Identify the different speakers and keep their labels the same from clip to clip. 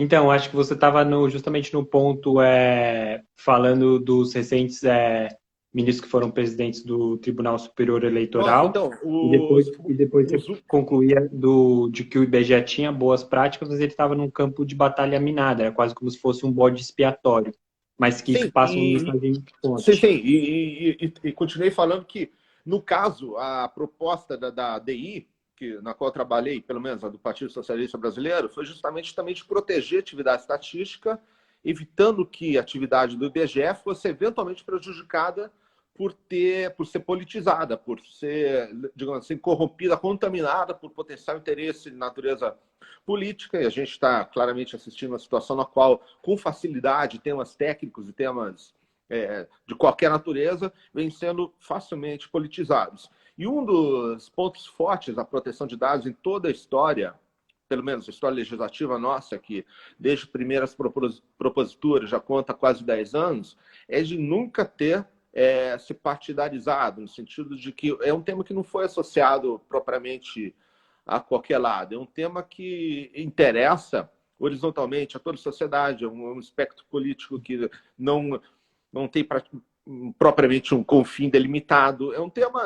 Speaker 1: Então, acho que você estava justamente no ponto falando dos recentes ministros que foram presidentes do Tribunal Superior
Speaker 2: Nossa,
Speaker 1: Eleitoral
Speaker 2: então,
Speaker 1: e depois você
Speaker 2: os,
Speaker 1: concluía de que o IBGE tinha boas práticas, mas ele estava num campo de batalha minada, era quase como se fosse um bode expiatório, mas que isso
Speaker 2: sim,
Speaker 1: passa uma mensagem
Speaker 2: sim, sim,
Speaker 1: forte.
Speaker 2: e continuei falando que, no caso, a proposta da DI, na qual eu trabalhei, pelo menos a do Partido Socialista Brasileiro, foi justamente também de proteger a atividade estatística, evitando que a atividade do IBGE fosse eventualmente prejudicada por ser politizada, por ser, digamos assim, corrompida, contaminada por potencial interesse de natureza política, e a gente está claramente assistindo uma situação na qual, com facilidade, temas técnicos e temas de qualquer natureza vêm sendo facilmente politizados. E um dos pontos fortes da proteção de dados em toda a história, pelo menos a história legislativa nossa, que desde primeiras proposituras já conta quase 10 anos, é de nunca ter se partidarizado, no sentido de que é um tema que não foi associado propriamente a qualquer lado, é um tema que interessa horizontalmente a toda a sociedade, é um espectro político que não tem propriamente um confim delimitado. É um tema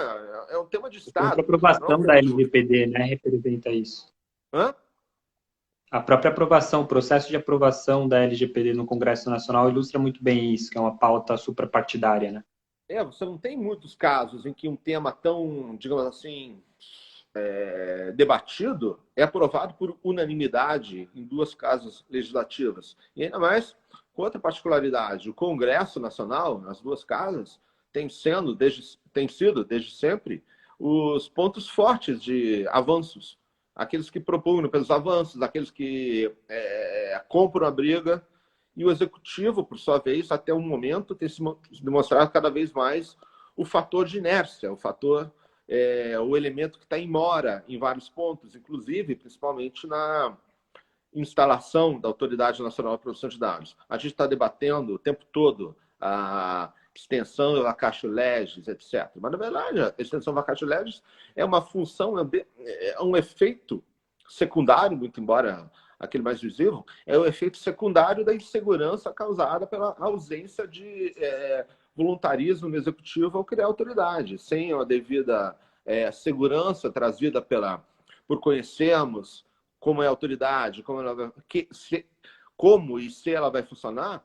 Speaker 2: de
Speaker 1: A própria
Speaker 2: Estado, não é um
Speaker 1: aprovação da
Speaker 2: tema de.
Speaker 1: LGPD, né, representa isso.
Speaker 2: Hã?
Speaker 1: A própria aprovação, o processo de aprovação da LGPD no Congresso Nacional ilustra muito bem isso, que é uma pauta suprapartidária, né?
Speaker 2: Você não tem muitos casos em que um tema tão, digamos assim, debatido é aprovado por unanimidade em duas casas legislativas. E ainda mais com outra particularidade, o Congresso Nacional, nas duas casas, tem sido desde sempre os pontos fortes de avanços. Aqueles que propugnam pelos avanços, aqueles que compram a briga, e o Executivo, por sua vez, até o momento, tem se demonstrado cada vez mais o fator de inércia, o elemento que está em mora em vários pontos, inclusive, principalmente na instalação da Autoridade Nacional de Proteção de Dados. A gente está debatendo o tempo todo a extensão da Vacatio Legis, etc. Mas, na verdade, a extensão da Vacatio Legis é uma função, é um efeito secundário, muito embora aquele mais visível, é o efeito secundário da insegurança causada pela ausência de voluntarismo no executivo ao criar autoridade. Sem a devida segurança trazida por conhecermos como é a autoridade, como e se ela vai funcionar,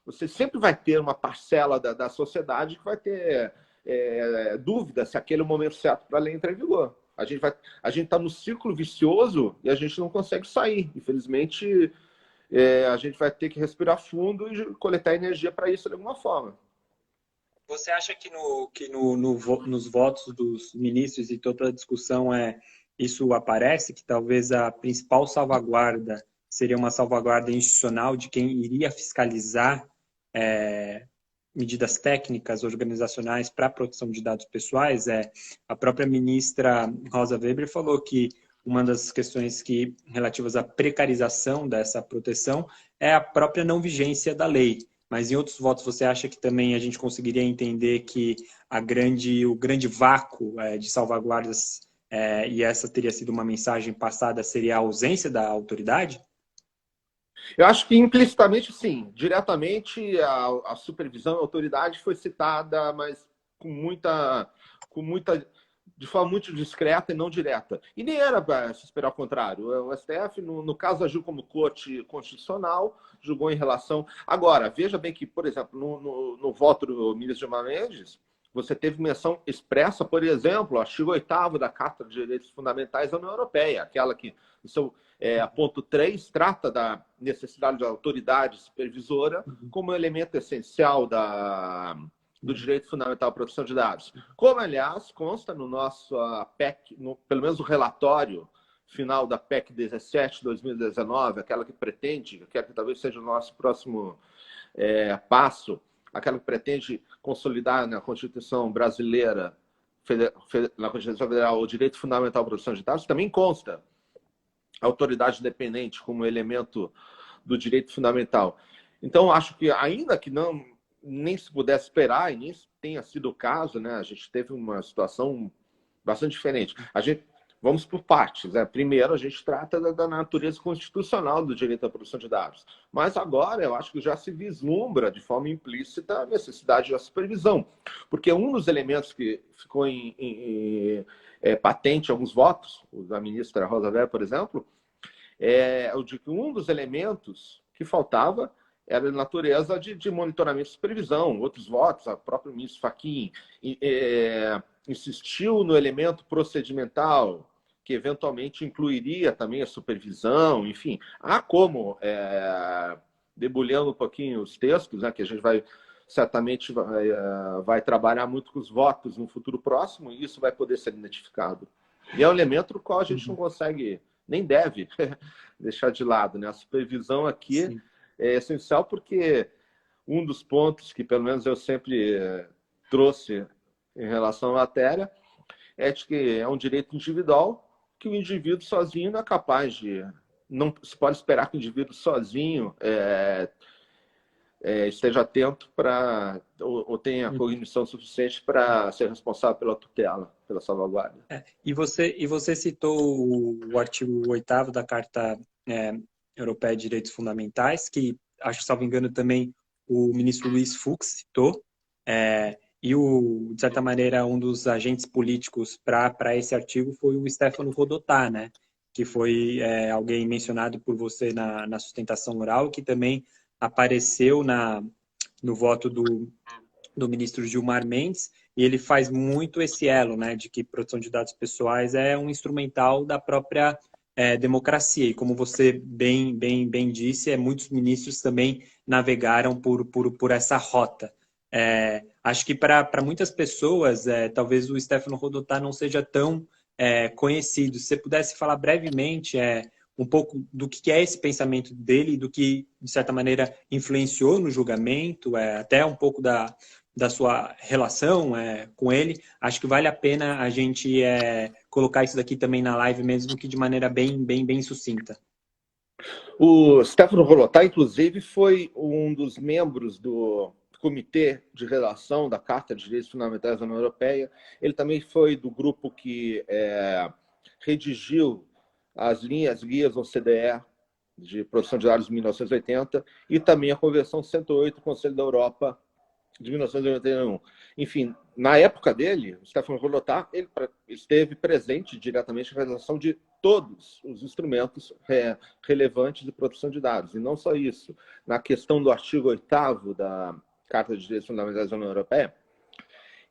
Speaker 2: você sempre vai ter uma parcela da sociedade que vai ter dúvida se aquele é o momento certo para a lei entrar em vigor. A gente está no ciclo vicioso e a gente não consegue sair. Infelizmente, a gente vai ter que respirar fundo e coletar energia para isso de alguma forma.
Speaker 1: Você acha que nos votos dos ministros e toda a discussão isso aparece, que talvez a principal salvaguarda seria uma salvaguarda institucional de quem iria fiscalizar medidas técnicas organizacionais para a proteção de dados pessoais? A própria ministra Rosa Weber falou que uma das questões relativas à precarização dessa proteção é a própria não vigência da lei. Mas em outros votos você acha que também a gente conseguiria entender que o grande vácuo de salvaguardas, e essa teria sido uma mensagem passada, seria a ausência da autoridade?
Speaker 2: Eu acho que implicitamente, sim. Diretamente, a supervisão, a autoridade foi citada, mas com muita, de forma muito discreta e não direta. E nem era para se esperar o contrário. O STF, no caso, agiu como corte constitucional, julgou em relação. Agora, veja bem que, por exemplo, no voto do ministro Gilmar Mendes, você teve menção expressa, por exemplo, o artigo 8º da Carta de Direitos Fundamentais da União Europeia, aquela que, no seu ponto 3, trata da necessidade da autoridade supervisora como elemento essencial do direito fundamental à proteção de dados. Como, aliás, consta no nosso PEC, pelo menos o relatório final da PEC 17 de 2019, aquela que talvez seja o nosso próximo passo, aquela que pretende consolidar na Constituição brasileira, na Constituição Federal, o direito fundamental à proteção de dados, também consta a autoridade independente como elemento do direito fundamental. Então, acho que, ainda que nem se pudesse esperar, e nem tenha sido o caso, né? A gente teve uma situação bastante diferente. vamos por partes, né? Primeiro, a gente trata da natureza constitucional do direito à proteção de dados. Mas agora, eu acho que já se vislumbra de forma implícita a necessidade da supervisão. Porque um dos elementos que ficou patente em alguns votos, o da ministra Rosa Weber, por exemplo, é o de que um dos elementos que faltava era de natureza de monitoramento e supervisão. Outros votos, o próprio ministro Fachin insistiu no elemento procedimental, que eventualmente incluiria também a supervisão, enfim. Há como, debulhando um pouquinho os textos, né, que a gente certamente vai trabalhar muito com os votos no futuro próximo, e isso vai poder ser identificado. E é um elemento do qual a gente não consegue, nem deve deixar de lado, né? A supervisão aqui Sim. é essencial porque um dos pontos que, pelo menos, eu sempre trouxe em relação à matéria é de que é um direito individual que o indivíduo sozinho não é capaz de... Não se pode esperar que o indivíduo sozinho esteja atento ou tenha cognição suficiente para ser responsável pela tutela, pela salvaguarda.
Speaker 1: E você citou o artigo 8º da Carta Europeia de Direitos Fundamentais, que, acho que, salvo engano, também o ministro Luiz Fux citou, e, de certa maneira, um dos agentes políticos para esse artigo foi o Stefano Rodotà, né? Que foi alguém mencionado por você na sustentação oral, que também apareceu no voto do ministro Gilmar Mendes, e ele faz muito esse elo, né, de que proteção de dados pessoais é um instrumental da própria democracia. E como você bem disse, muitos ministros também navegaram por essa rota. Acho que para muitas pessoas, talvez o Stefano Rodotà não seja tão conhecido. Se você pudesse falar brevemente um pouco do que é esse pensamento dele, do que, de certa maneira, influenciou no julgamento, até um pouco da sua relação com ele. Acho que vale a pena a gente colocar isso daqui também na live, mesmo que de maneira bem sucinta.
Speaker 2: O Stefano Rodotà, inclusive, foi um dos membros do Comitê de Redação da Carta de Direitos Fundamentais da União Europeia. Ele também foi do grupo que redigiu as guias OCDE de proteção de dados de 1980 e também a Convenção 108 do Conselho da Europa de 1991. Enfim, na época dele, o Stefano Rodotà ele esteve presente diretamente na realização de todos os instrumentos relevantes de proteção de dados. E não só isso. Na questão do artigo 8º da Carta de Direitos Fundamentais da União Europeia,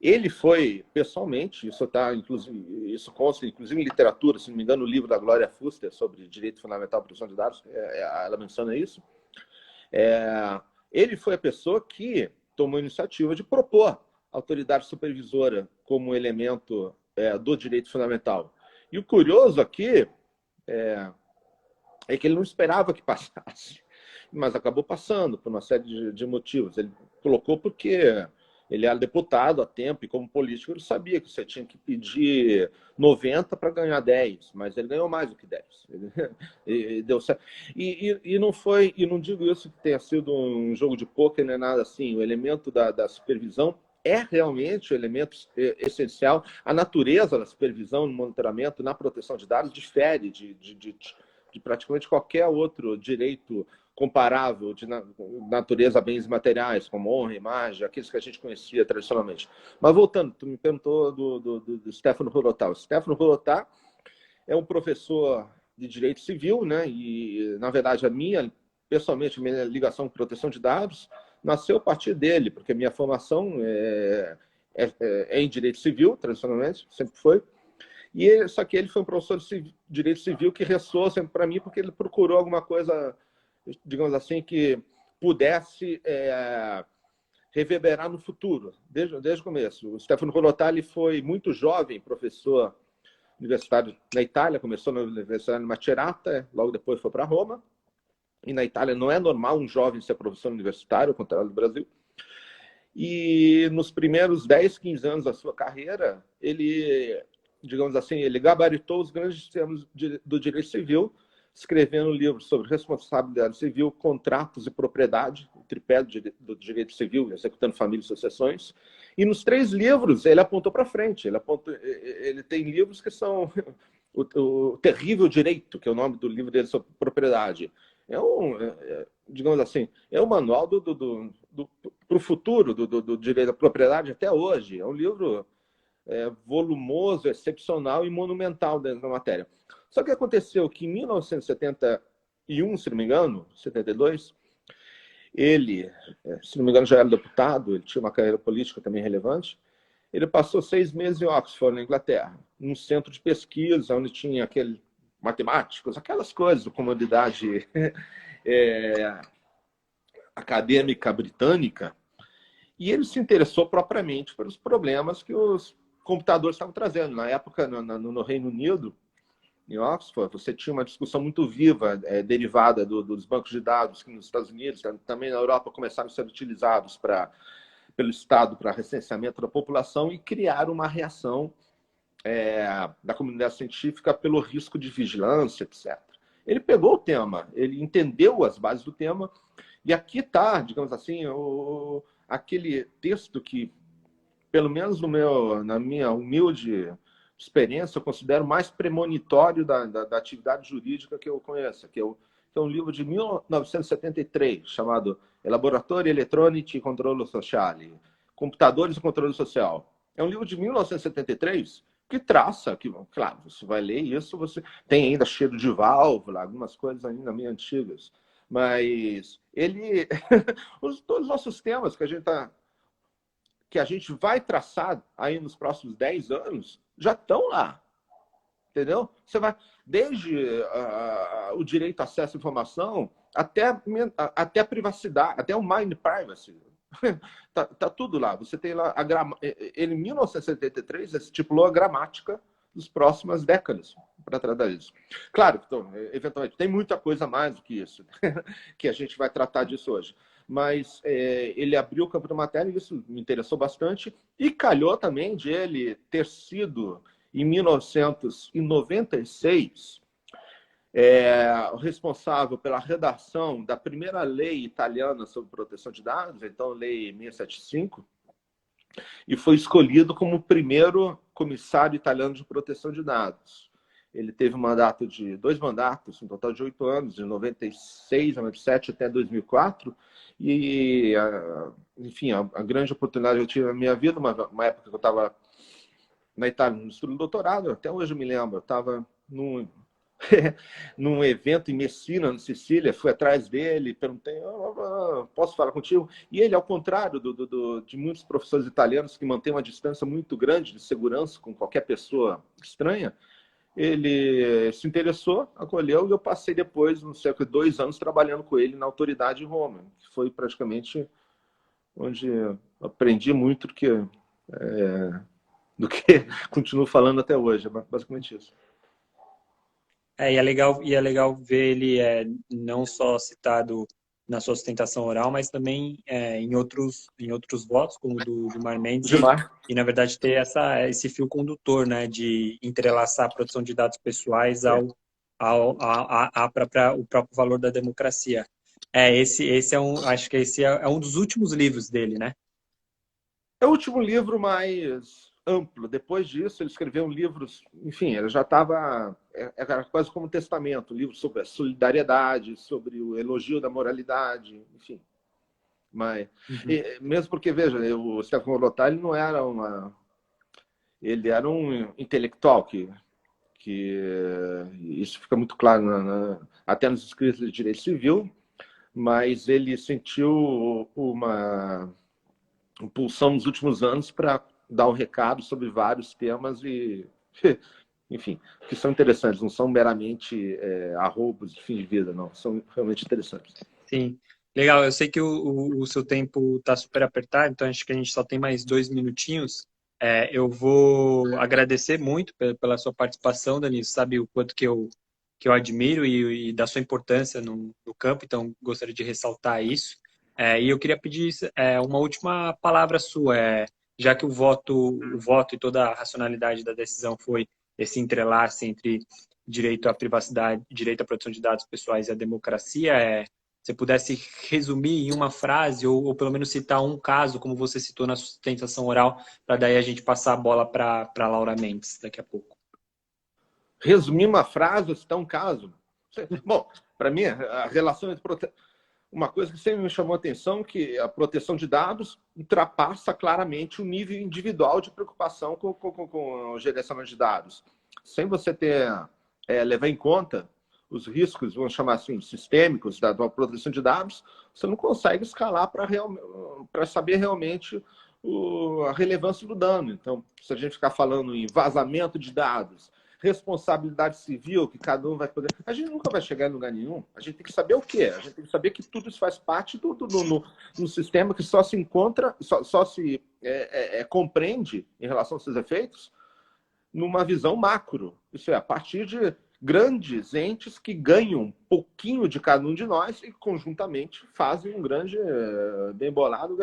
Speaker 2: ele foi, pessoalmente, isso consta, inclusive, em literatura, se não me engano, o livro da Gloria Fuster sobre direito fundamental e proteção de dados, ela menciona isso. Ele foi a pessoa que tomou a iniciativa de propor a autoridade supervisora como elemento do direito fundamental. E o curioso aqui é que ele não esperava que passasse, mas acabou passando por uma série de motivos. Ele colocou porque ele era deputado há tempo e, como político, ele sabia que você tinha que pedir 90 para ganhar 10, mas ele ganhou mais do que 10. Ele deu certo. E não digo isso que tenha sido um jogo de pôquer, nem nada assim. O elemento da supervisão é realmente o elemento essencial. A natureza da supervisão, no monitoramento, na proteção de dados, difere de praticamente qualquer outro direito comparável de natureza a bens materiais, como honra, imagem, aqueles que a gente conhecia tradicionalmente. Mas voltando, tu me perguntou do Stefano Rodotà. O Stefano Rodotà é um professor de direito civil, né? E, na verdade, pessoalmente, a minha ligação com proteção de dados nasceu a partir dele, porque a minha formação é em direito civil, tradicionalmente, sempre foi. Só que ele foi um professor de direito civil que ressoou sempre para mim, porque ele procurou alguma coisa, digamos assim, que pudesse reverberar no futuro, desde o começo. O Stefano Rodotà foi muito jovem, professor universitário na Itália, começou na Universidade de Macerata, logo depois foi para Roma. E na Itália não é normal um jovem ser professor universitário, ao contrário do Brasil. E nos primeiros 10, 15 anos da sua carreira, ele, digamos assim, ele gabaritou os grandes termos do direito civil, escrevendo livros sobre responsabilidade civil, contratos e propriedade, o tripé do direito civil, executando família e sucessões. E nos 3 livros ele apontou para frente. Ele tem livros que são o Terrível Direito, que é o nome do livro dele sobre propriedade. Digamos assim, é um manual para o futuro do direito da propriedade até hoje. É um livro volumoso, excepcional e monumental dentro da matéria. Só que aconteceu que em 1971, se não me engano, 72, ele, se não me engano, já era deputado, ele tinha uma carreira política também relevante. Ele passou 6 meses em Oxford, na Inglaterra, num centro de pesquisa, onde tinha matemáticos, aquelas coisas, comunidade acadêmica britânica, e ele se interessou propriamente pelos problemas que os computadores estavam trazendo. Na época, no Reino Unido, em Oxford, você tinha uma discussão muito viva, derivada dos bancos de dados, que nos Estados Unidos, também na Europa, começaram a ser utilizados pelo Estado para recenseamento da população e criar uma reação da comunidade científica pelo risco de vigilância, etc. Ele pegou o tema, ele entendeu as bases do tema, e aqui está, digamos assim, aquele texto que, pelo menos na minha humilde experiência, eu considero mais premonitório da atividade jurídica que eu conheço, que é um livro de 1973, chamado Laboratório Elettronici e Controllo Sociale, Computadores e Controle Social. É um livro de 1973 que traça, claro, você vai ler isso, você tem ainda cheiro de válvula, algumas coisas ainda meio antigas, mas ele todos os nossos temas que a gente vai traçar aí nos próximos 10 anos já estão lá, entendeu? Você vai desde o direito a acesso à informação até a privacidade, até o mind privacy. tá tudo lá. Você tem lá ele, em 1973, estipulou a gramática das próximas décadas para tratar disso. Claro, então, eventualmente, tem muita coisa mais do que isso, que a gente vai tratar disso hoje. Mas ele abriu o campo da matéria e isso me interessou bastante. E calhou também de ele ter sido, em 1996, o responsável pela redação da primeira lei italiana sobre proteção de dados, então Lei 675, e foi escolhido como o primeiro comissário italiano de proteção de dados. Ele teve dois mandatos, um total de 8 anos, de 96 a 97 até 2004, e, enfim, a grande oportunidade que eu tive na minha vida, uma época que eu estava na Itália, no estudo do doutorado, até hoje eu me lembro, eu estava num evento em Messina, na Sicília, fui atrás dele, perguntei, posso falar contigo? E ele, ao contrário de muitos professores italianos que mantêm uma distância muito grande de segurança com qualquer pessoa estranha, ele se interessou, acolheu, e eu passei depois, não sei, 2 anos trabalhando com ele na autoridade em Roma, que foi praticamente onde eu aprendi muito do que continuo falando até hoje, é basicamente isso.
Speaker 1: E é legal ver ele não só citado na sua sustentação oral, mas também em outros votos, como o do Gilmar Mendes, e na verdade ter esse fio condutor, né, de entrelaçar a proteção de dados pessoais o próprio valor da democracia. Acho que esse é um dos últimos livros dele, né?
Speaker 2: É o último livro mais amplo. Depois disso, ele escreveu livros, enfim, ele já estava, era quase como um testamento, um livro sobre a solidariedade, sobre o elogio da moralidade, enfim. Mas, mesmo porque, veja, o Stefano Rodotà, ele não era ele era um intelectual que isso fica muito claro até nos escritos de direito civil, mas ele sentiu uma impulsão nos últimos anos para dar um recado sobre vários temas e, enfim, que são interessantes, não são meramente arroubos de fim de vida, não, são realmente interessantes.
Speaker 1: Sim, legal. Eu sei que o seu tempo está super apertado, então acho que a gente só tem mais 2 minutinhos. Eu vou agradecer muito pela sua participação, Dani. Sabe o quanto que eu admiro e da sua importância no campo, então gostaria de ressaltar isso. E eu queria pedir uma última palavra sua, já que o voto e toda a racionalidade da decisão foi esse entrelace entre direito à privacidade, direito à proteção de dados pessoais e a democracia, se pudesse resumir em uma frase ou pelo menos citar um caso, como você citou na sustentação oral, para daí a gente passar a bola para Laura Mendes daqui a pouco.
Speaker 2: resumir uma frase ou citar um caso. Bom, para mim, a relação entre uma coisa que sempre me chamou a atenção, que a proteção de dados ultrapassa claramente o nível individual de preocupação com o gerenciamento de dados. Sem você levar em conta os riscos, vamos chamar assim, sistêmicos da proteção de dados, você não consegue escalar para saber realmente a relevância do dano. Então, se a gente ficar falando em vazamento de dados, responsabilidade civil, que cada um vai poder... A gente nunca vai chegar em lugar nenhum. A gente tem que saber o quê? A gente tem que saber que tudo isso faz parte do sistema que só se encontra, só se compreende em relação aos seus efeitos numa visão macro. Isso é, a partir de grandes entes que ganham um pouquinho de cada um de nós e conjuntamente fazem um grande bem bolado,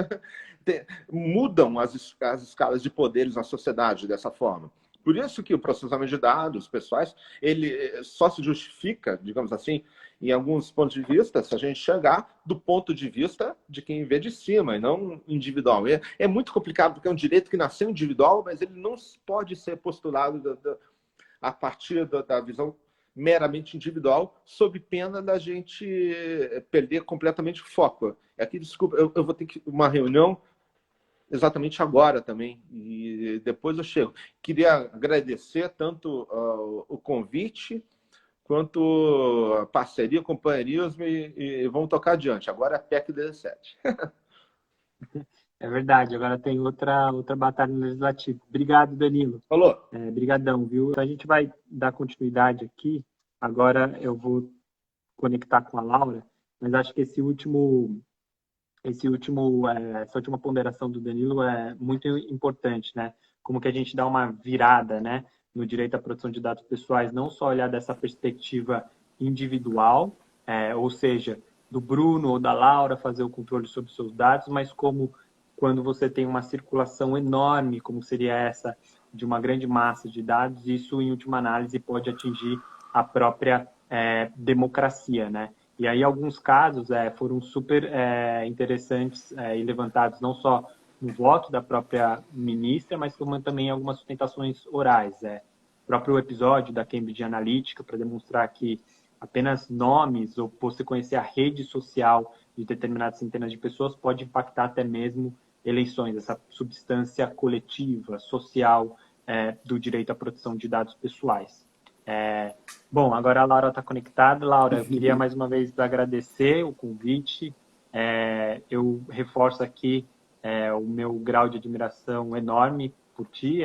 Speaker 2: mudam as escalas de poderes na sociedade dessa forma. Por isso que o processamento de dados pessoais, ele só se justifica, digamos assim, em alguns pontos de vista, se a gente chegar do ponto de vista de quem vê de cima, e não individual. É muito complicado, porque é um direito que nasceu individual, mas ele não pode ser postulado a partir da visão meramente individual, sob pena da gente perder completamente o foco. Aqui, desculpa, eu vou ter uma reunião exatamente agora também, e depois eu chego. Queria agradecer tanto o convite, quanto a parceria, companheirismo, e vamos tocar adiante. Agora é a PEC 17.
Speaker 1: É verdade, agora tem outra batalha legislativa. Obrigado, Danilo.
Speaker 2: Falou.
Speaker 1: Brigadão, viu? A gente vai dar continuidade aqui. Agora eu vou conectar com a Laura, mas acho que essa última ponderação do Danilo é muito importante, né? Como que a gente dá uma virada, né, no direito à proteção de dados pessoais, não só olhar dessa perspectiva individual, ou seja, do Bruno ou da Laura fazer o controle sobre os seus dados, mas como quando você tem uma circulação enorme, como seria essa, de uma grande massa de dados, isso, em última análise, pode atingir a própria democracia, né? E aí, alguns casos foram super interessantes e levantados não só no voto da própria ministra, mas como também algumas sustentações orais. O próprio episódio da Cambridge Analytica, para demonstrar que apenas nomes ou você conhecer a rede social de determinadas centenas de pessoas pode impactar até mesmo eleições, essa substância coletiva, social do direito à proteção de dados pessoais. Bom, agora a Laura está conectada. Laura, eu queria mais uma vez agradecer o convite. Eu reforço aqui o meu grau de admiração enorme por ti.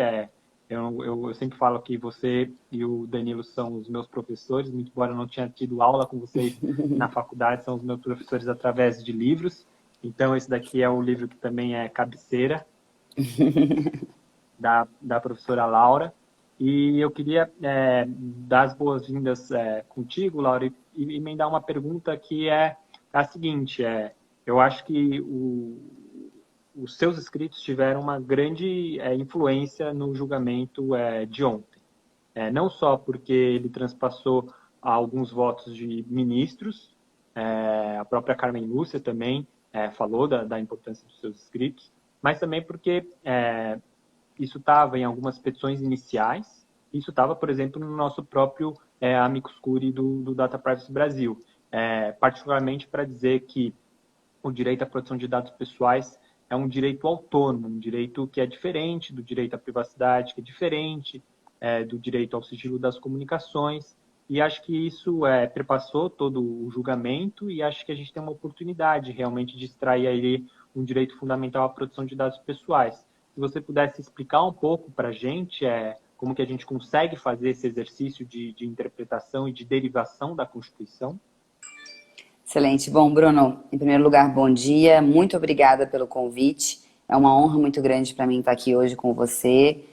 Speaker 1: Eu sempre falo que você e o Danilo são os meus professores, muito embora eu não tenha tido aula com vocês na faculdade, são os meus professores através de livros. Então, esse daqui é o livro que também é cabeceira da professora Laura. E eu queria dar as boas-vindas contigo, Laura, e emendar uma pergunta que é a seguinte. Eu acho que os seus escritos tiveram uma grande influência no julgamento de ontem. Não só porque ele transpassou alguns votos de ministros, a própria Carmen Lúcia também falou da importância dos seus escritos, mas também porque isso estava em algumas petições iniciais, isso estava, por exemplo, no nosso próprio amicus curiae do Data Privacy Brasil, particularmente para dizer que o direito à proteção de dados pessoais é um direito autônomo, um direito que é diferente do direito à privacidade, que é diferente do direito ao sigilo das comunicações, e acho que isso perpassou todo o julgamento, e acho que a gente tem uma oportunidade realmente de extrair aí um direito fundamental à proteção de dados pessoais. Se você pudesse explicar um pouco para a gente como que a gente consegue fazer esse exercício de interpretação e de derivação da Constituição.
Speaker 3: Excelente. Bom, Bruno, em primeiro lugar, bom dia. Muito obrigada pelo convite. É uma honra muito grande para mim estar aqui hoje com você,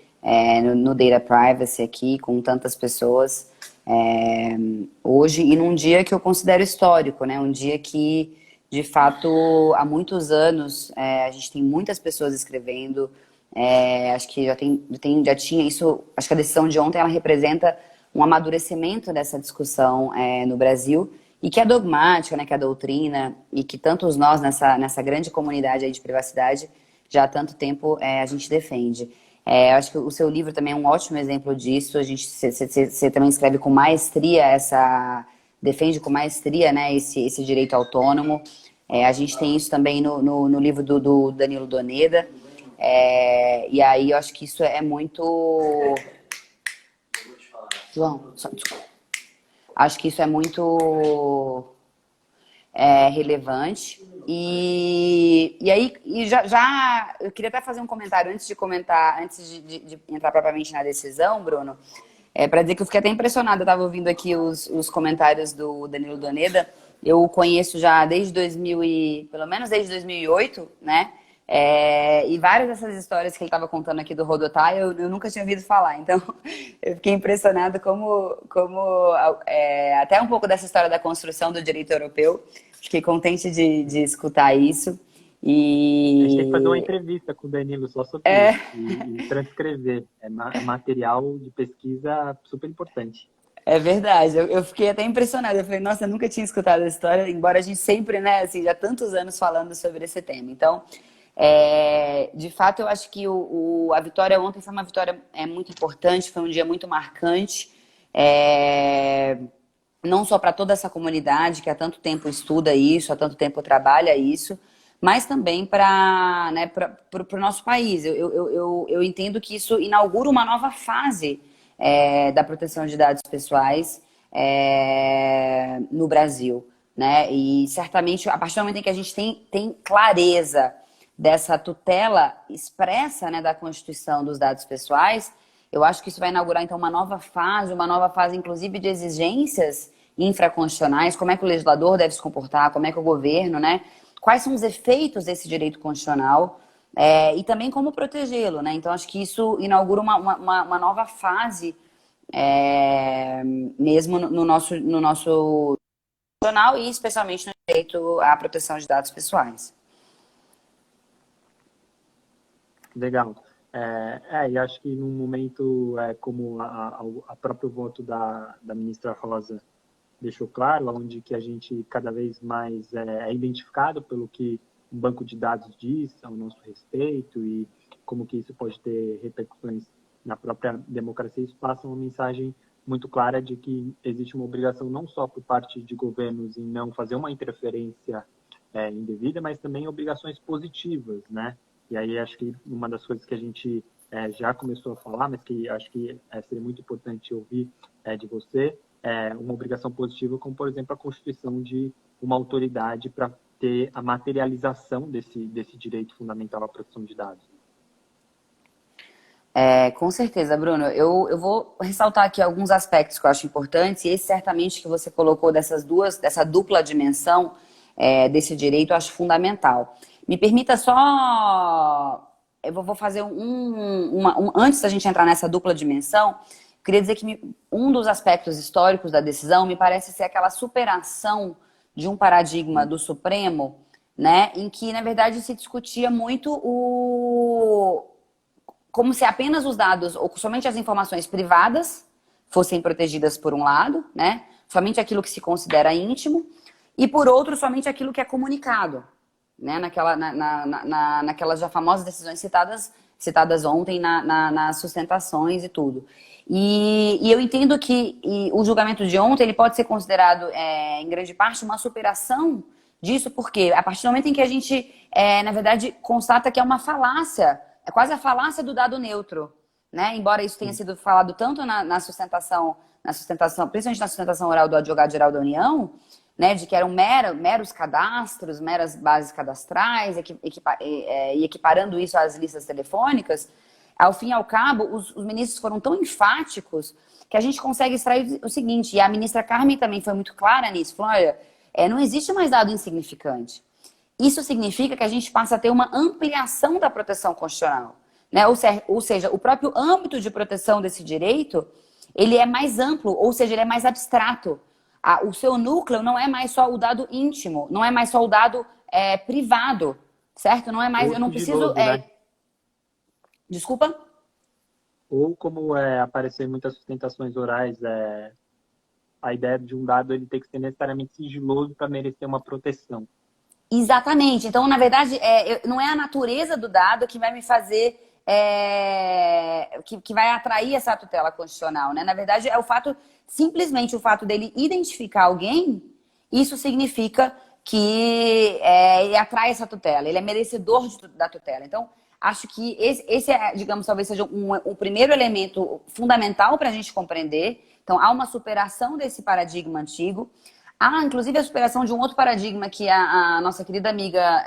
Speaker 3: no Data Privacy aqui, com tantas pessoas. Hoje, e num dia que eu considero histórico, né? Um dia que, de fato, há muitos anos, a gente tem muitas pessoas escrevendo. Acho que já tinha isso. Acho que a decisão de ontem ela representa um amadurecimento dessa discussão no Brasil, e que é dogmática, né, que é a doutrina, e que tantos nós nessa grande comunidade aí de privacidade já há tanto tempo a gente defende. Eu acho que o seu livro também é um ótimo exemplo disso. Você também escreve com maestria defende com maestria, né, esse direito autônomo. A gente tem isso também no livro do Danilo Doneda. E aí eu acho que isso é muito... João, desculpa. Acho que isso é muito relevante. E aí, eu queria até fazer um comentário antes de entrar propriamente na decisão, Bruno, para dizer que eu fiquei até impressionada. Eu estava ouvindo aqui os comentários do Danilo Doneda. Eu o conheço já pelo menos desde 2008, né? E várias dessas histórias que ele estava contando aqui do Rodotá, eu nunca tinha ouvido falar. Então, eu fiquei impressionada como até um pouco dessa história da construção do direito europeu. Fiquei contente de escutar isso.
Speaker 1: A gente tem que fazer uma entrevista com o Danilo só sobre isso e transcrever. É material de pesquisa super importante.
Speaker 3: É verdade, eu fiquei até impressionada. Eu falei, nossa, eu nunca tinha escutado essa história, embora a gente sempre, né, assim, já há tantos anos falando sobre esse tema. Então, de fato, eu acho que a vitória ontem foi uma vitória muito importante, foi um dia muito marcante, não só para toda essa comunidade que há tanto tempo estuda isso, há tanto tempo trabalha isso, mas também para o nosso país. Eu entendo que isso inaugura uma nova fase da proteção de dados pessoais no Brasil, né? E certamente, a partir do momento em que a gente tem clareza dessa tutela expressa, né, da Constituição dos dados pessoais, eu acho que isso vai inaugurar, então, uma nova fase, inclusive, de exigências infraconstitucionais, como é que o legislador deve se comportar, como é que o governo, né? Quais são os efeitos desse direito constitucional e também como protegê-lo, né? Então, acho que isso inaugura uma nova fase mesmo no nosso constitucional e especialmente no direito à proteção de dados pessoais.
Speaker 1: Legal. E acho que num momento como a próprio voto da ministra Rosa deixou claro, onde que a gente cada vez mais é identificado pelo que um banco de dados diz ao nosso respeito e como que isso pode ter repercussões na própria democracia, isso passa uma mensagem muito clara de que existe uma obrigação não só por parte de governos em não fazer uma interferência indevida, mas também obrigações positivas, né? E aí acho que uma das coisas que a gente já começou a falar, mas que acho que seria muito importante ouvir de você, uma obrigação positiva, como, por exemplo, a constituição de uma autoridade para ter a materialização desse direito fundamental à proteção de dados.
Speaker 3: Com certeza, Bruno. Eu vou ressaltar aqui alguns aspectos que eu acho importantes, e esse certamente que você colocou dessa dupla dimensão desse direito, eu acho fundamental. Me permita só... Eu vou fazer antes da gente entrar nessa dupla dimensão, queria dizer que um dos aspectos históricos da decisão me parece ser aquela superação de um paradigma do Supremo, né, em que, na verdade, se discutia muito como se apenas os dados, ou somente as informações privadas, fossem protegidas por um lado, né, somente aquilo que se considera íntimo, e por outro, somente aquilo que é comunicado, né, naquelas já famosas decisões citadas ontem nas sustentações e tudo. E eu entendo que o julgamento de ontem ele pode ser considerado, em grande parte, uma superação disso, porque a partir do momento em que a gente, na verdade, constata que é uma falácia, é quase a falácia do dado neutro, né? Embora isso tenha sido falado tanto na sustentação, principalmente na sustentação oral do Advogado-Geral da União, né, de que eram meros cadastros, meras bases cadastrais, e equiparando isso às listas telefônicas, ao fim e ao cabo, os ministros foram tão enfáticos que a gente consegue extrair o seguinte, e a ministra Carmen também foi muito clara nisso, falou, olha, não existe mais dado insignificante. Isso significa que a gente passa a ter uma ampliação da proteção constitucional, né? Ou seja, o próprio âmbito de proteção desse direito, ele é mais amplo, ou seja, ele é mais abstrato. O seu núcleo não é mais só o dado íntimo, não é mais só o dado privado, certo? Não é mais, eu não preciso...
Speaker 1: né?
Speaker 3: Desculpa?
Speaker 1: Ou como apareceu em muitas sustentações orais, a ideia de um dado ele tem que ser necessariamente sigiloso para merecer uma proteção.
Speaker 3: Exatamente. Então, na verdade, não é a natureza do dado que vai me fazer que vai atrair essa tutela constitucional, né? Na verdade, é simplesmente o fato dele identificar alguém, isso significa que ele atrai essa tutela, ele é merecedor da tutela. Então, acho que esse digamos, talvez seja o primeiro elemento fundamental para a gente compreender. Então, há uma superação desse paradigma antigo. Há, inclusive, a superação de um outro paradigma que a nossa querida amiga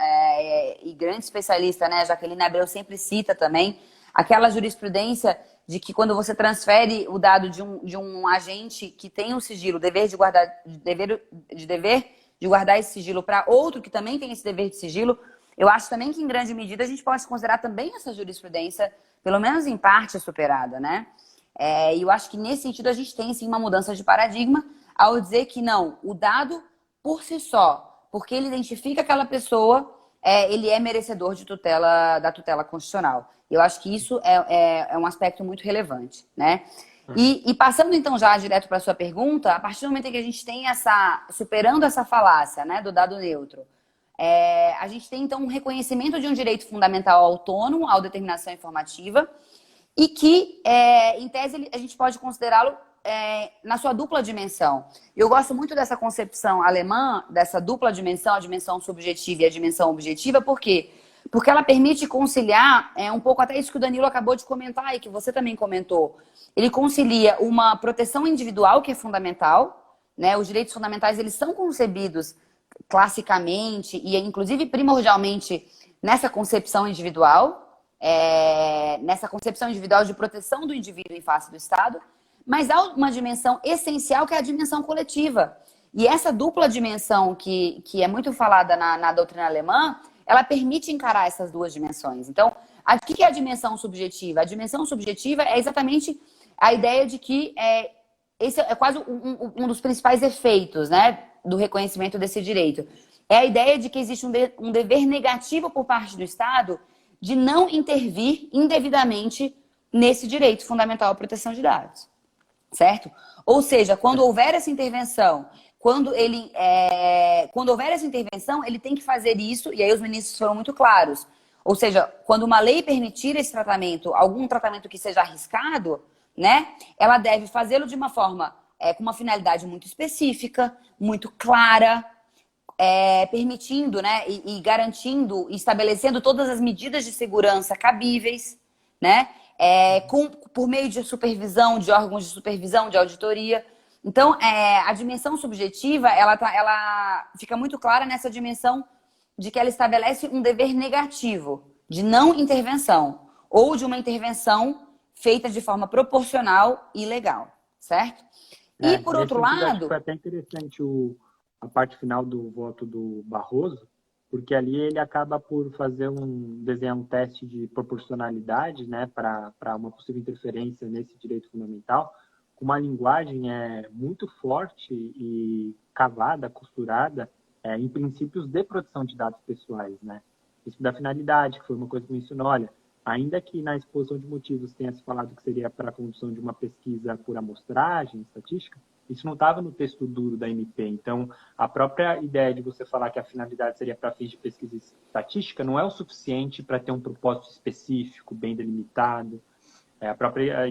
Speaker 3: e grande especialista, né, Jaqueline Abreu, sempre cita também, aquela jurisprudência de que quando você transfere o dado de um agente que tem um sigilo, dever de guardar esse sigilo para outro que também tem esse dever de sigilo, eu acho também que, em grande medida, a gente pode considerar também essa jurisprudência, pelo menos em parte, superada, né? E eu acho que, nesse sentido, a gente tem, sim, uma mudança de paradigma ao dizer que, não, o dado, por si só, porque ele identifica aquela pessoa, ele é merecedor da tutela constitucional. Eu acho que isso é um aspecto muito relevante, né? E passando, então, já direto para a sua pergunta, a partir do momento em que a gente tem superando essa falácia, né, do dado neutro, a gente tem, então, um reconhecimento de um direito fundamental autônomo, à autodeterminação informativa, e que, em tese, a gente pode considerá-lo na sua dupla dimensão. Eu gosto muito dessa concepção alemã, dessa dupla dimensão, a dimensão subjetiva e a dimensão objetiva, por quê? Porque ela permite conciliar um pouco até isso que o Danilo acabou de comentar e que você também comentou. Ele concilia uma proteção individual, que é fundamental, né? Os direitos fundamentais, eles são concebidos classicamente e, inclusive, primordialmente nessa concepção individual, de proteção do indivíduo em face do Estado, mas há uma dimensão essencial que é a dimensão coletiva. E essa dupla dimensão que é muito falada na doutrina alemã, ela permite encarar essas duas dimensões. Então, o que é a dimensão subjetiva? A dimensão subjetiva é exatamente a ideia de que esse é quase um dos principais efeitos, né, do reconhecimento desse direito. É a ideia de que existe um dever negativo por parte do Estado de não intervir indevidamente nesse direito fundamental à proteção de dados. Certo? Ou seja, quando houver essa intervenção, quando houver essa intervenção, ele tem que fazer isso, e aí os ministros foram muito claros. Ou seja, quando uma lei permitir esse tratamento, algum tratamento que seja arriscado, né, ela deve fazê-lo de uma forma, com uma finalidade muito específica, muito clara, permitindo, né, e garantindo, estabelecendo todas as medidas de segurança cabíveis, né, por meio de supervisão, de órgãos de supervisão, de auditoria. Então, a dimensão subjetiva, ela fica muito clara nessa dimensão de que ela estabelece um dever negativo, de não intervenção, ou de uma intervenção feita de forma proporcional e legal, certo? E, por outro lado...
Speaker 1: Acho que foi até interessante a parte final do voto do Barroso, porque ali ele acaba por desenhar um teste de proporcionalidade, né, para uma possível interferência nesse direito fundamental, com uma linguagem muito forte e cavada, costurada em princípios de proteção de dados pessoais, né? Isso da finalidade, que foi uma coisa que mencionou, olha, ainda que na exposição de motivos tenha se falado que seria para a condução de uma pesquisa por amostragem, estatística, isso não estava no texto duro da MP. Então, a própria ideia de você falar que a finalidade seria para fins de pesquisa estatística não é o suficiente para ter um propósito específico, bem delimitado.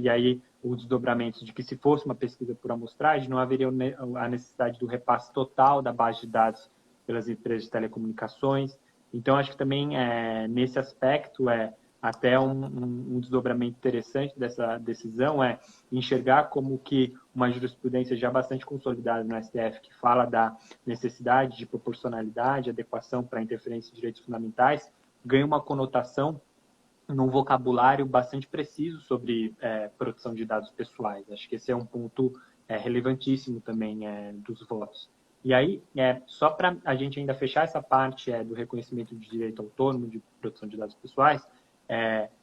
Speaker 1: E aí, o desdobramento de que se fosse uma pesquisa por amostragem, não haveria a necessidade do repasse total da base de dados pelas empresas de telecomunicações. Então, acho que também, nesse aspecto, até um desdobramento interessante dessa decisão enxergar como que uma jurisprudência já bastante consolidada no STF, que fala da necessidade de proporcionalidade, adequação para interferência de direitos fundamentais, ganha uma conotação num vocabulário bastante preciso sobre proteção de dados pessoais. Acho que esse é um ponto relevantíssimo também dos votos. E aí, só para a gente ainda fechar essa parte do reconhecimento de direito autônomo de proteção de dados pessoais,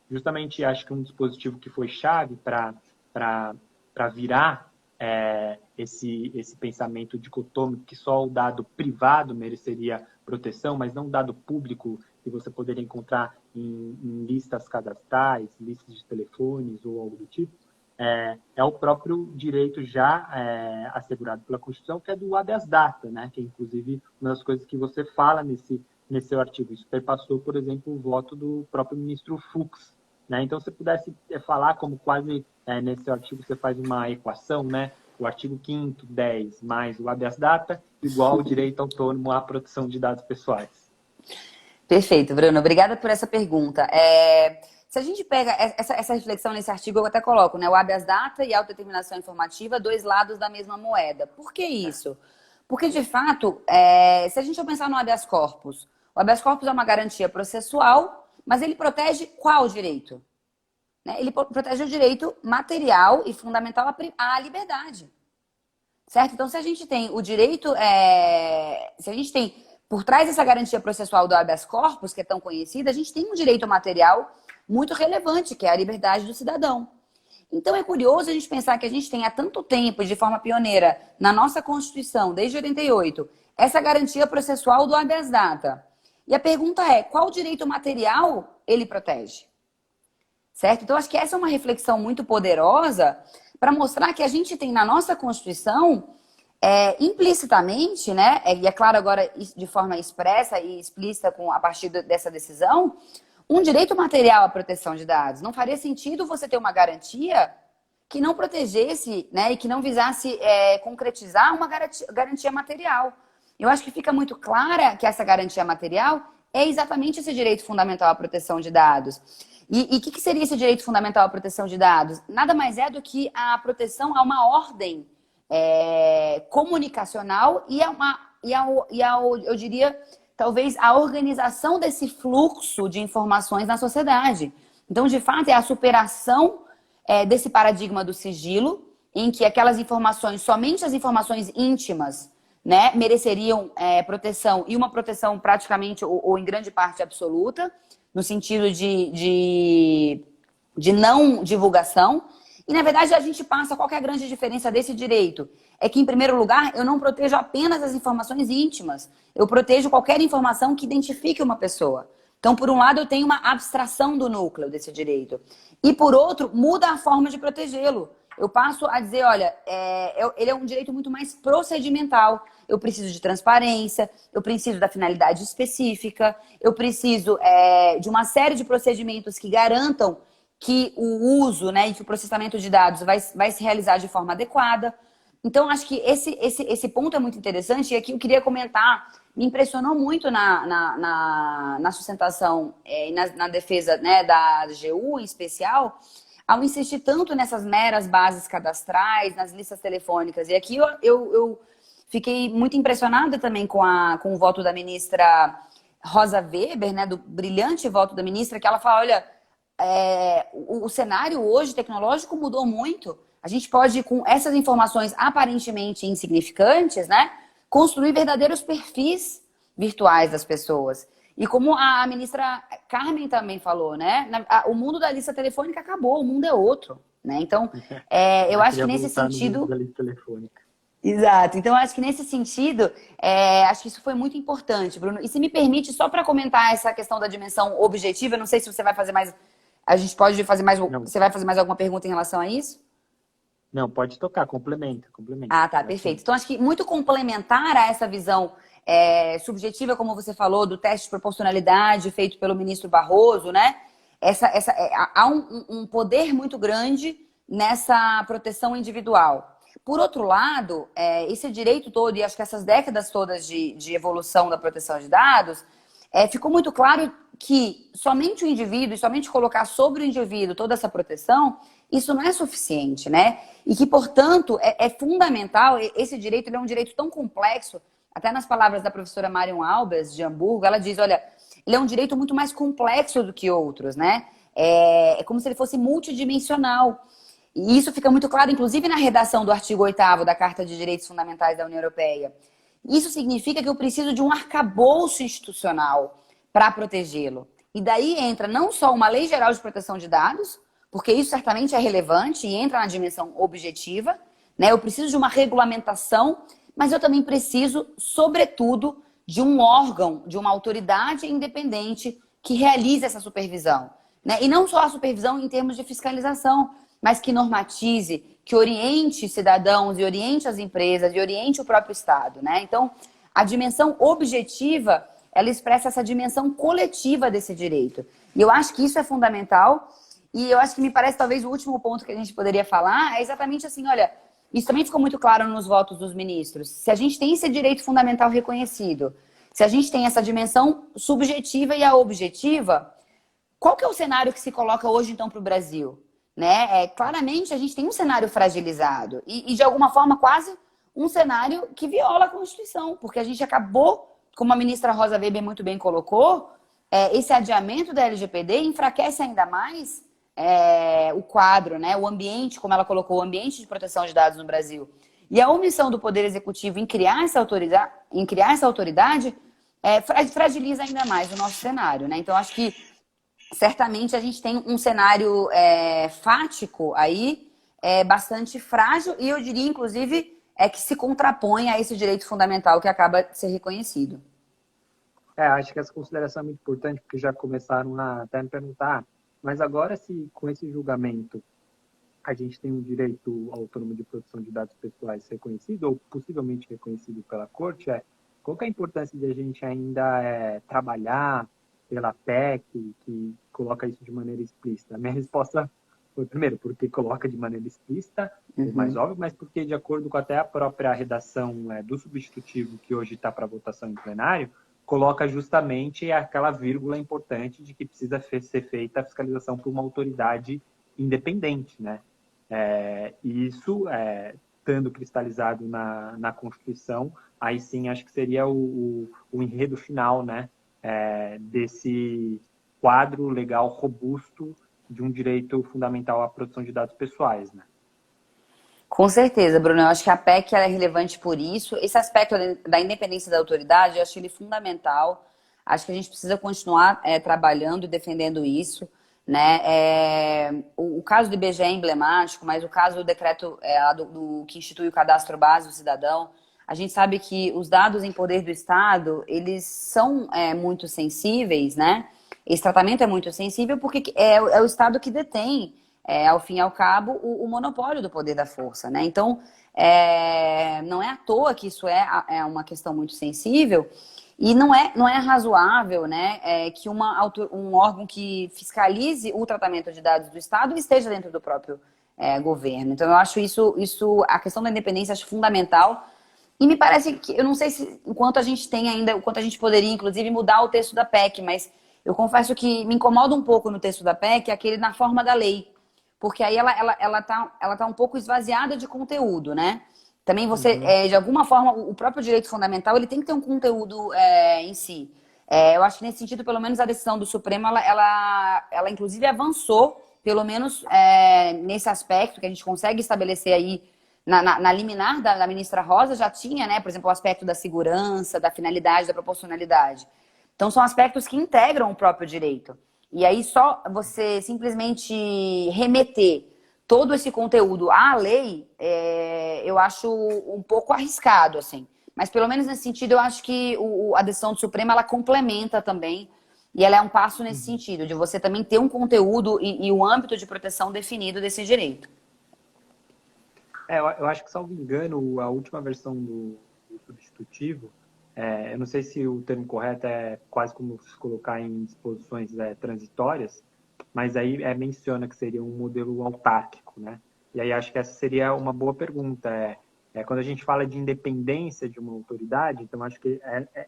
Speaker 1: justamente acho que um dispositivo que foi chave para virar esse pensamento dicotômico que só o dado privado mereceria proteção, mas não o dado público que você poderia encontrar em listas cadastrais, listas de telefones ou algo do tipo, é o próprio direito já assegurado pela Constituição, que é do habeas data, né? Que é, inclusive, uma das coisas que você fala nesse seu artigo. Isso perpassou, por exemplo, o voto do próprio ministro Fux né? Então, se você pudesse falar como quase nesse artigo você faz uma equação, né? O artigo 5º, 10, mais o habeas data, igual o direito autônomo à proteção de dados pessoais.
Speaker 3: Perfeito, Bruno. Obrigada por essa pergunta. Se a gente pega essa reflexão nesse artigo, eu até coloco, né? O habeas data e a autodeterminação informativa, dois lados da mesma moeda. Por que isso? Porque, de fato, se a gente for pensar no habeas corpus, o habeas corpus é uma garantia processual, mas ele protege qual direito? Né? Ele protege o direito material e fundamental à liberdade. Certo? Então, se a gente tem o direito... se a gente tem, por trás dessa garantia processual do habeas corpus, que é tão conhecida, a gente tem um direito material muito relevante, que é a liberdade do cidadão. Então, é curioso a gente pensar que a gente tem há tanto tempo, de forma pioneira, na nossa Constituição, desde 88, essa garantia processual do habeas data. E a pergunta é, qual direito material ele protege? Certo? Então, acho que essa é uma reflexão muito poderosa para mostrar que a gente tem na nossa Constituição, implicitamente, né, e é claro agora de forma expressa e explícita a partir dessa decisão, um direito material à proteção de dados. Não faria sentido você ter uma garantia que não protegesse, né, e que não visasse concretizar uma garantia material. Eu acho que fica muito clara que essa garantia material é exatamente esse direito fundamental à proteção de dados. E o que seria esse direito fundamental à proteção de dados? Nada mais é do que a proteção a uma ordem comunicacional eu diria, talvez, a organização desse fluxo de informações na sociedade. Então, de fato, é a superação desse paradigma do sigilo, em que aquelas informações, somente as informações íntimas, né, mereceriam proteção, e uma proteção praticamente ou em grande parte absoluta, no sentido de não divulgação. E, na verdade, a gente passa, qual que é a grande diferença desse direito? É que, em primeiro lugar, eu não protejo apenas as informações íntimas. Eu protejo qualquer informação que identifique uma pessoa. Então, por um lado, eu tenho uma abstração do núcleo desse direito. E, por outro, muda a forma de protegê-lo. Eu passo a dizer, olha, ele é um direito muito mais procedimental. Eu preciso de transparência, eu preciso da finalidade específica, eu preciso de uma série de procedimentos que garantam que o uso, né, e que o processamento de dados vai se realizar de forma adequada. Então, acho que esse ponto é muito interessante, e aqui eu queria comentar, me impressionou muito na sustentação e na defesa, né, da AGU, em especial, ao insistir tanto nessas meras bases cadastrais, nas listas telefônicas. E aqui eu fiquei muito impressionada também com o voto da ministra Rosa Weber, né, do brilhante voto da ministra, que ela fala, olha, o cenário hoje tecnológico mudou muito. A gente pode, com essas informações aparentemente insignificantes, né, construir verdadeiros perfis virtuais das pessoas. E como a ministra Carmen também falou, né, o mundo da lista telefônica acabou, o mundo é outro, né? Então, eu acho que nesse sentido...
Speaker 1: Da lista telefônica.
Speaker 3: Exato. Então, acho que nesse sentido, acho que isso foi muito importante, Bruno. E se me permite, só para comentar essa questão da dimensão objetiva, não sei se você vai fazer mais... A gente pode fazer mais... Não. Você vai fazer mais alguma pergunta em relação a isso?
Speaker 1: Não, pode tocar, complementa.
Speaker 3: Ah, tá, perfeito. Então, acho que muito complementar a essa visão subjetiva, como você falou, do teste de proporcionalidade feito pelo ministro Barroso, né? Há um poder muito grande nessa proteção individual. Por outro lado, esse direito todo, e acho que essas décadas todas de evolução da proteção de dados, ficou muito claro que somente o indivíduo, e somente colocar sobre o indivíduo toda essa proteção, isso não é suficiente, né? E que, portanto, é fundamental, esse direito ele é um direito tão complexo, até nas palavras da professora Marion Albers, de Hamburgo, ela diz, olha, ele é um direito muito mais complexo do que outros, né? É como se ele fosse multidimensional. E isso fica muito claro, inclusive, na redação do artigo 8º da Carta de Direitos Fundamentais da União Europeia. Isso significa que eu preciso de um arcabouço institucional para protegê-lo. E daí entra não só uma lei geral de proteção de dados, porque isso certamente é relevante e entra na dimensão objetiva, né? Eu preciso de uma regulamentação, mas eu também preciso, sobretudo, de um órgão, de uma autoridade independente que realize essa supervisão, né? E não só a supervisão em termos de fiscalização, mas que normatize, que oriente cidadãos e oriente as empresas e oriente o próprio Estado, né? Então, a dimensão objetiva, ela expressa essa dimensão coletiva desse direito. E eu acho que isso é fundamental. E eu acho que me parece talvez o último ponto que a gente poderia falar é exatamente assim, olha, isso também ficou muito claro nos votos dos ministros. Se a gente tem esse direito fundamental reconhecido, se a gente tem essa dimensão subjetiva e a objetiva, qual que é o cenário que se coloca hoje, então, para o Brasil? Né? Claramente, a gente tem um cenário fragilizado e, de alguma forma, quase um cenário que viola a Constituição, porque a gente acabou, como a ministra Rosa Weber muito bem colocou, esse adiamento da LGPD enfraquece ainda mais o quadro, né? O ambiente, como ela colocou, o ambiente de proteção de dados no Brasil. E a omissão do Poder Executivo em criar essa autoridade fragiliza ainda mais o nosso cenário, né? Então, acho que certamente a gente tem um cenário fático aí, bastante frágil, e eu diria, inclusive, que se contrapõe a esse direito fundamental que acaba de ser reconhecido.
Speaker 1: Acho que essa consideração é muito importante, porque já começaram a até me perguntar, mas agora se com esse julgamento a gente tem um direito autônomo de proteção de dados pessoais reconhecido, ou possivelmente reconhecido pela Corte, qual que é a importância de a gente ainda trabalhar pela PEC, que coloca isso de maneira explícita? A minha resposta foi, primeiro, porque coloca de maneira explícita, o mais óbvio, mas porque, de acordo com até a própria redação do substitutivo, que hoje está para votação em plenário, coloca justamente aquela vírgula importante de que precisa ser feita a fiscalização por uma autoridade independente, né? E isso, estando cristalizado na Constituição, aí sim acho que seria o enredo final, né? Desse quadro legal robusto de um direito fundamental à proteção de dados pessoais, né?
Speaker 3: Com certeza, Bruno. Eu acho que a PEC ela é relevante por isso. Esse aspecto da independência da autoridade, eu acho ele fundamental. Acho que a gente precisa continuar trabalhando e defendendo isso, né? O caso do IBGE é emblemático, mas o caso do decreto que institui o cadastro base do cidadão, a gente sabe que os dados em poder do Estado, eles são muito sensíveis, né? Esse tratamento é muito sensível porque é o Estado que detém, ao fim e ao cabo, o monopólio do poder da força, né? Então, não é à toa que isso é uma questão muito sensível e não é razoável, né, que um órgão que fiscalize o tratamento de dados do Estado esteja dentro do próprio governo. Então, eu acho a questão da independência acho fundamental. E me parece que, eu não sei se enquanto a gente tem ainda, o quanto a gente poderia, inclusive, mudar o texto da PEC, mas eu confesso que me incomoda um pouco no texto da PEC aquele na forma da lei, porque aí ela tá um pouco esvaziada de conteúdo, né? Também você, de alguma forma, o próprio direito fundamental, ele tem que ter um conteúdo em si. Eu acho que nesse sentido, pelo menos a decisão do Supremo, ela inclusive avançou, pelo menos nesse aspecto que a gente consegue estabelecer aí na liminar da ministra Rosa já tinha, né, por exemplo, o aspecto da segurança, da finalidade, da proporcionalidade. Então, são aspectos que integram o próprio direito. E aí, só você simplesmente remeter todo esse conteúdo à lei, eu acho um pouco arriscado, assim. Mas, pelo menos nesse sentido, eu acho que a decisão do Supremo, ela complementa também, e ela é um passo nesse sentido, de você também ter um conteúdo e um âmbito de proteção definido desse direito.
Speaker 1: Eu acho que, salvo engano, a última versão do substitutivo, eu não sei se o termo correto é quase como se colocar em disposições transitórias, mas aí menciona que seria um modelo autárquico, né? E aí acho que essa seria uma boa pergunta. Quando a gente fala de independência de uma autoridade, então acho que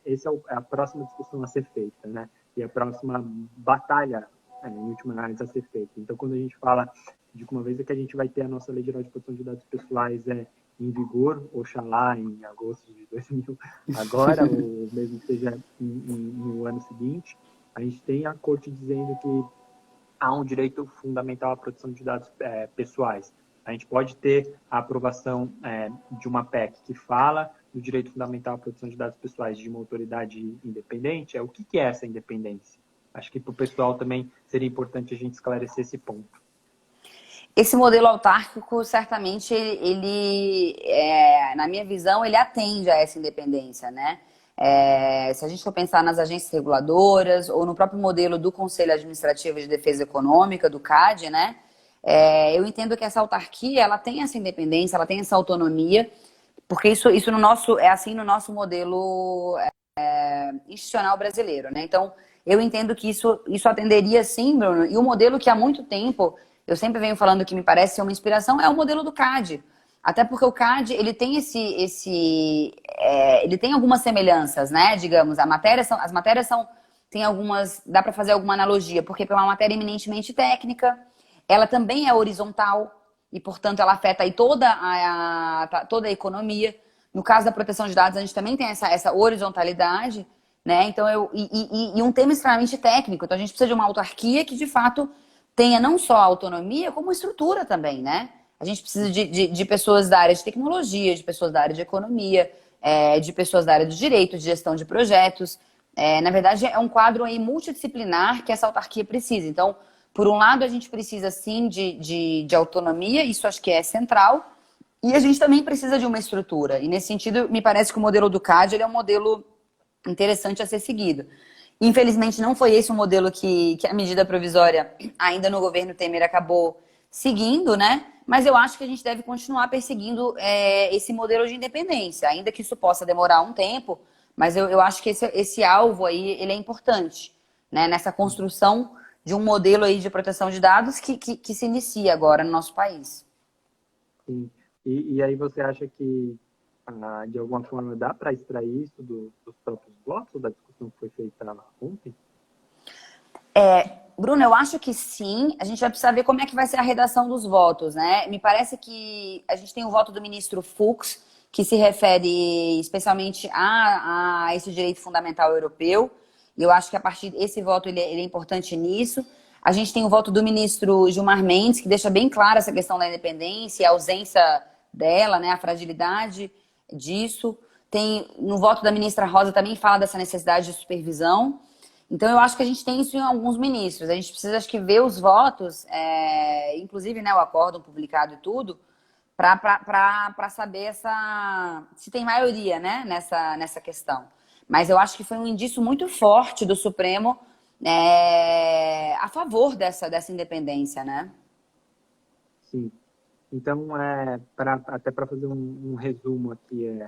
Speaker 1: essa é a próxima discussão a ser feita, né? E a próxima batalha, em última análise, a ser feita. Então, quando a gente fala de que uma vez que a gente vai ter a nossa Lei Geral de Proteção de Dados Pessoais em vigor, oxalá em agosto de 2000, agora, ou mesmo que seja no ano seguinte, a gente tem a Corte dizendo que há um direito fundamental à proteção de dados pessoais. A gente pode ter a aprovação de uma PEC que fala do direito fundamental à proteção de dados pessoais de uma autoridade independente. O que é essa independência? Acho que para o pessoal também seria importante a gente esclarecer esse ponto.
Speaker 3: Esse modelo autárquico, certamente, na minha visão, ele atende a essa independência, né? Se a gente for pensar nas agências reguladoras ou no próprio modelo do Conselho Administrativo de Defesa Econômica, do CAD, né? Eu entendo que essa autarquia, ela tem essa independência, ela tem essa autonomia, porque isso no nosso, assim no nosso modelo institucional brasileiro, né? Então, eu entendo que isso atenderia sim, Bruno, e o modelo que há muito tempo, eu sempre venho falando que me parece ser uma inspiração, é o modelo do CAD. Até porque o CAD, ele tem ele tem algumas semelhanças, né? Digamos, as matérias são, tem algumas, dá para fazer alguma analogia, porque é uma matéria eminentemente técnica, ela também é horizontal, e, portanto, ela afeta aí toda a economia. No caso da proteção de dados, a gente também tem essa horizontalidade, né? Então, e um tema extremamente técnico. Então, a gente precisa de uma autarquia que, de fato, tenha não só autonomia, como estrutura também, né? A gente precisa de pessoas da área de tecnologia, de pessoas da área de economia, de pessoas da área do direito, de gestão de projetos. Na verdade, é um quadro aí multidisciplinar que essa autarquia precisa. Então, por um lado, a gente precisa, sim, de autonomia, isso acho que é central, e a gente também precisa de uma estrutura. E, nesse sentido, me parece que o modelo do CAD ele é um modelo interessante a ser seguido. Infelizmente, não foi esse o modelo que a medida provisória, ainda no governo Temer, acabou seguindo, né? Mas eu acho que a gente deve continuar perseguindo esse modelo de independência, ainda que isso possa demorar um tempo, mas eu acho que esse alvo aí, ele é importante, né? Nessa construção de um modelo aí de proteção de dados que se inicia agora no nosso país.
Speaker 1: Sim. E aí você acha que, de alguma forma, dá para extrair isso dos próprios blocos, da discussão que foi feita ontem?
Speaker 3: Bruno, eu acho que sim. A gente vai precisar ver como é que vai ser a redação dos votos, né? Me parece que a gente tem o voto do ministro Fux, que se refere especialmente a esse direito fundamental europeu. E eu acho que a partir desse voto ele é importante nisso. A gente tem o voto do ministro Gilmar Mendes, que deixa bem clara essa questão da independência, a ausência dela, né, a fragilidade disso. Tem, no voto da ministra Rosa também fala dessa necessidade de supervisão. Então, eu acho que a gente tem isso em alguns ministros. A gente precisa, acho que, ver os votos, inclusive, né, o acórdão publicado e tudo, para saber se tem maioria, né, nessa questão. Mas eu acho que foi um indício muito forte do Supremo a favor dessa independência, né?
Speaker 1: Sim. Então, até para fazer um resumo aqui,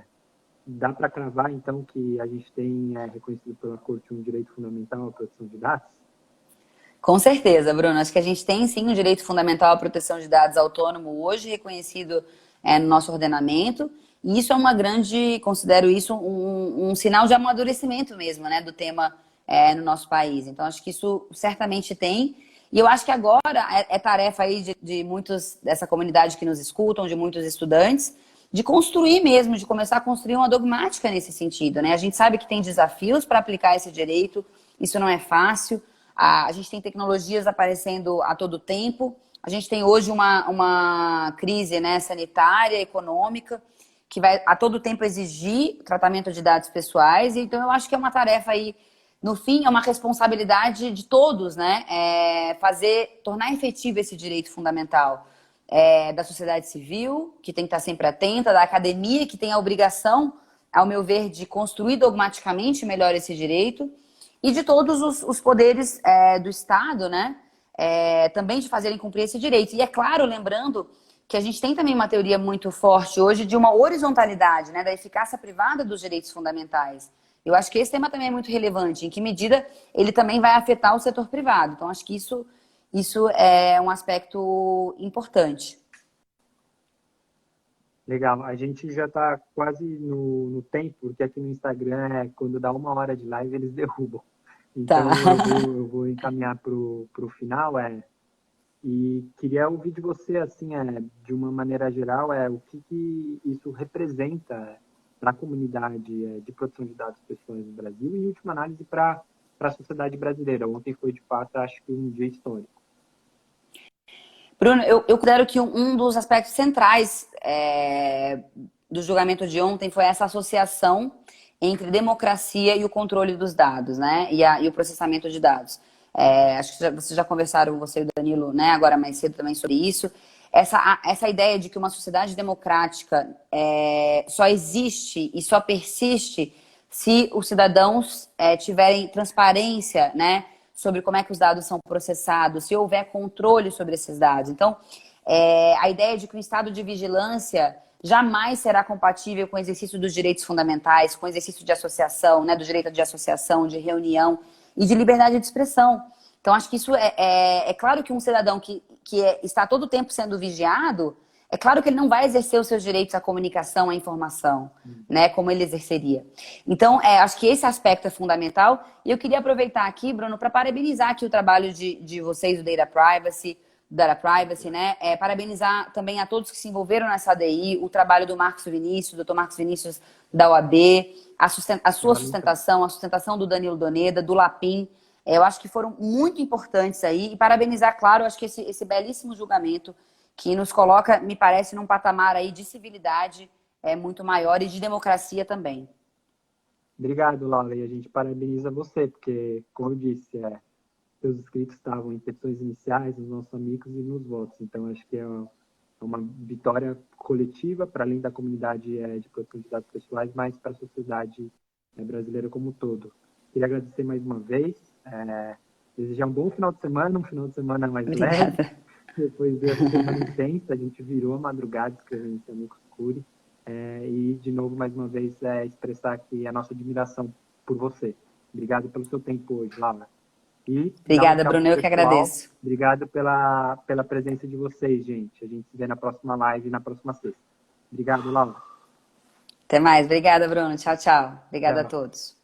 Speaker 1: dá para cravar, então, que a gente tem reconhecido pela Corte um direito fundamental à proteção de dados?
Speaker 3: Com certeza, Bruno. Acho que a gente tem, sim, um direito fundamental à proteção de dados autônomo hoje, reconhecido no nosso ordenamento. E isso é considero isso um sinal de amadurecimento mesmo, né, do tema no nosso país. Então, acho que isso certamente tem. E eu acho que agora é tarefa aí de muitos dessa comunidade que nos escutam, de muitos estudantes, de construir mesmo, de começar a construir uma dogmática nesse sentido, né? A gente sabe que tem desafios para aplicar esse direito, isso não é fácil. A gente tem tecnologias aparecendo a todo tempo. A gente tem hoje uma crise, né, sanitária, econômica, que vai a todo tempo exigir tratamento de dados pessoais. Então, eu acho que é uma tarefa aí, no fim, é uma responsabilidade de todos, né? Tornar efetivo esse direito fundamental. Da sociedade civil, que tem que estar sempre atenta, da academia, que tem a obrigação, ao meu ver, de construir dogmaticamente melhor esse direito, e de todos os poderes do Estado, né? Também de fazerem cumprir esse direito. E é claro, lembrando que a gente tem também uma teoria muito forte hoje de uma horizontalidade, né? Da eficácia privada dos direitos fundamentais. Eu acho que esse tema também é muito relevante, em que medida ele também vai afetar o setor privado. Então, acho que isso é um aspecto importante.
Speaker 1: Legal. A gente já está quase no tempo, porque aqui no Instagram, quando dá 1 hora de live, eles derrubam. Então,
Speaker 3: Tá.
Speaker 1: eu vou encaminhar para o final. E queria ouvir de você, assim, de uma maneira geral, o que isso representa para a comunidade de proteção de dados pessoais no Brasil e, em última análise, para a sociedade brasileira. Ontem foi, de fato, acho que um dia histórico.
Speaker 3: Bruno, eu considero que um dos aspectos centrais do julgamento de ontem foi essa associação entre democracia e o controle dos dados, né? E o processamento de dados. Acho que vocês já conversaram, você e o Danilo, né, agora mais cedo também sobre isso. Essa ideia de que uma sociedade democrática só existe e só persiste se os cidadãos tiverem transparência, né, sobre como é que os dados são processados, se houver controle sobre esses dados. Então, a ideia de que o estado de vigilância jamais será compatível com o exercício dos direitos fundamentais, com o exercício de associação, né, do direito de associação, de reunião e de liberdade de expressão. Então, acho que isso é claro que um cidadão que está todo o tempo sendo vigiado, é claro que ele não vai exercer os seus direitos à comunicação, à informação, né, como ele exerceria. Então, acho que esse aspecto é fundamental. E eu queria aproveitar aqui, Bruno, para parabenizar aqui o trabalho de vocês, do Data Privacy, né? Parabenizar também a todos que se envolveram nessa ADI, o trabalho do Marcos Vinícius, do Dr. Marcos Vinícius da OAB, a sua sustentação, a sustentação do Danilo Doneda, do Lapin. Eu acho que foram muito importantes aí. E parabenizar, claro, acho que esse belíssimo julgamento que nos coloca, me parece, num patamar aí de civilidade muito maior e de democracia também.
Speaker 1: Obrigado, Laura. E a gente parabeniza você, porque, como eu disse, seus inscritos estavam em petições iniciais, nos nossos amigos e nos votos. Então, acho que é uma vitória coletiva, para além da comunidade de proteção de dados pessoais, mas para a sociedade brasileira como um todo. Queria agradecer mais uma vez, desejar um bom final de semana mais leve. Depois dessa semana intensa, a gente virou a madrugada escrevendo esse Amicus Curiae. E, de novo, mais uma vez, expressar aqui a nossa admiração por você. Obrigado pelo seu tempo hoje, Laura. E
Speaker 3: obrigada, Bruno. Eu que agradeço.
Speaker 1: Obrigado pela presença de vocês, gente. A gente se vê na próxima live, na próxima sexta. Obrigado, Laura.
Speaker 3: Até mais. Obrigada, Bruno. Tchau, tchau. Obrigada a todos.